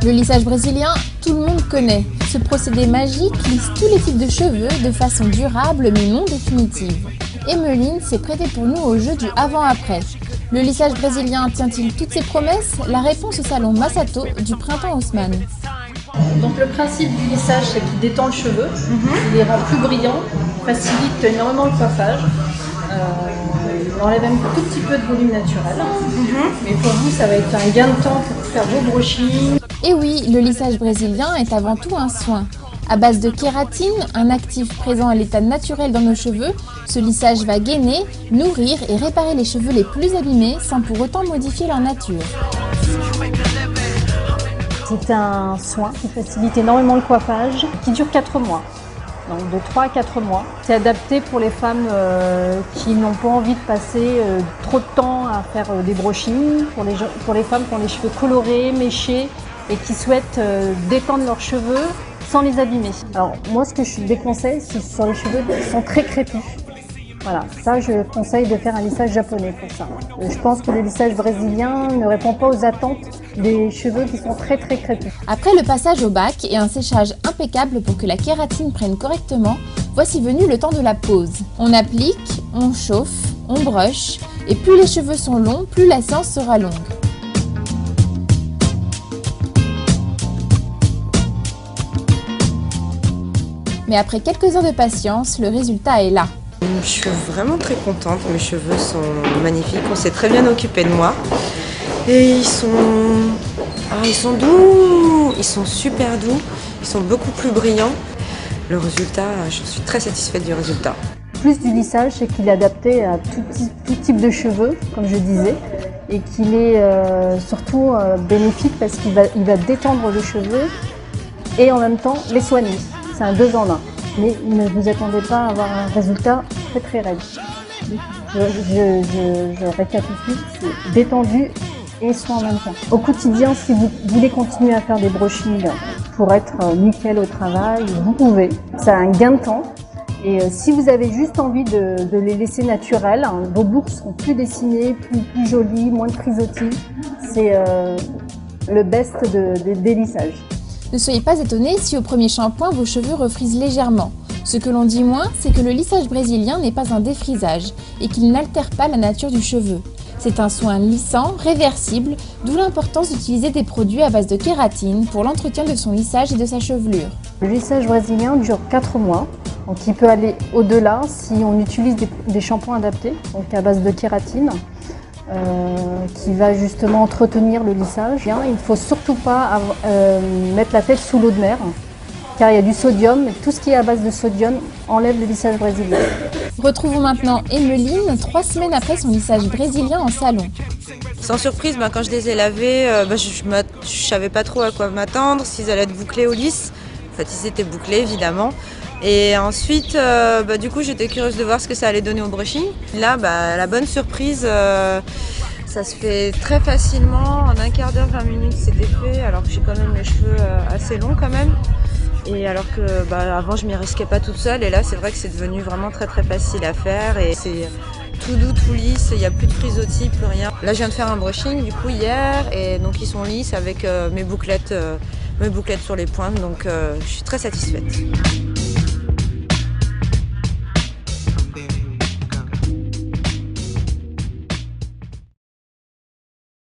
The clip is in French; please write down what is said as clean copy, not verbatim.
Le lissage brésilien, tout le monde connaît. Ce procédé magique lisse tous les types de cheveux de façon durable mais non définitive. Emeline s'est prêtée pour nous au jeu du avant-après. Le lissage brésilien tient-il toutes ses promesses? La réponse au salon Massato du printemps Haussmann. Donc le principe du lissage, c'est qu'il détend le cheveu, il les rend plus brillants, facilite énormément le coiffage, il enlève un tout petit peu de volume naturel. Mais pour vous, ça va être un gain de temps pour faire vos brushings. Et oui, le lissage brésilien est avant tout un soin. À base de kératine, un actif présent à l'état naturel dans nos cheveux, ce lissage va gainer, nourrir et réparer les cheveux les plus abîmés sans pour autant modifier leur nature. C'est un soin qui facilite énormément le coiffage, qui dure 4 mois. Donc de 3 à 4 mois. C'est adapté pour les femmes qui n'ont pas envie de passer trop de temps à faire des brushings, pour les femmes qui ont les cheveux colorés, méchés et qui souhaitent détendre leurs cheveux sans les abîmer. Alors moi ce que je déconseille, c'est sur les cheveux qui sont très crépus. Voilà, ça je conseille de faire un lissage japonais pour ça. Je pense que le lissage brésilien ne répond pas aux attentes des cheveux qui sont très crépus. Après le passage au bac et un séchage impeccable pour que la kératine prenne correctement, voici venu le temps de la pose. On applique, on chauffe, on brush, et plus les cheveux sont longs, plus la séance sera longue. Mais après quelques heures de patience, le résultat est là. Je suis vraiment très contente, mes cheveux sont magnifiques, on s'est très bien occupé de moi. Et ils sont doux, ils sont super doux, ils sont beaucoup plus brillants. Le résultat, je suis très satisfaite du résultat. Le plus du lissage, c'est qu'il est adapté à tout type de cheveux, comme je disais, et qu'il est surtout bénéfique parce qu'il va détendre les cheveux et en même temps les soigner. C'est un 2 en 1. Mais ne vous attendez pas à avoir un résultat très raide. Je récapitule, c'est détendu et soin en même temps. Au quotidien, si vous voulez continuer à faire des brushings pour être nickel au travail, vous pouvez. Ça a un gain de temps. Et si vous avez juste envie de les laisser naturels, vos boucles seront plus dessinées, plus jolies, moins de frisottis. C'est le best des lissages. Ne soyez pas étonnés si au premier shampoing vos cheveux refrisent légèrement. Ce que l'on dit moins, c'est que le lissage brésilien n'est pas un défrisage et qu'il n'altère pas la nature du cheveu. C'est un soin lissant, réversible, d'où l'importance d'utiliser des produits à base de kératine pour l'entretien de son lissage et de sa chevelure. Le lissage brésilien dure 4 mois, donc il peut aller au-delà si on utilise des shampoings adaptés, donc à base de kératine. Qui va justement entretenir le lissage. Il ne faut surtout pas mettre la tête sous l'eau de mer, car il y a du sodium, et tout ce qui est à base de sodium enlève le lissage brésilien. Retrouvons maintenant Emeline 3 semaines après son lissage brésilien en salon. Sans surprise, quand je les ai lavés, je ne savais pas trop à quoi m'attendre, s'ils allaient être bouclés ou lisses. En fait, ils étaient bouclés évidemment. Et ensuite, du coup, j'étais curieuse de voir ce que ça allait donner au brushing. Là, la bonne surprise, ça se fait très facilement. En un quart d'heure, 20 minutes, c'était fait. Alors que j'ai quand même les cheveux assez longs quand même. Et alors que avant, je m'y risquais pas toute seule. Et là, c'est vrai que c'est devenu vraiment très facile à faire. Et c'est tout doux, tout lisse. Il n'y a plus de frisottis, plus rien. Là, je viens de faire un brushing du coup hier. Et donc, ils sont lisses avec mes bouclettes sur les pointes. Donc, je suis très satisfaite.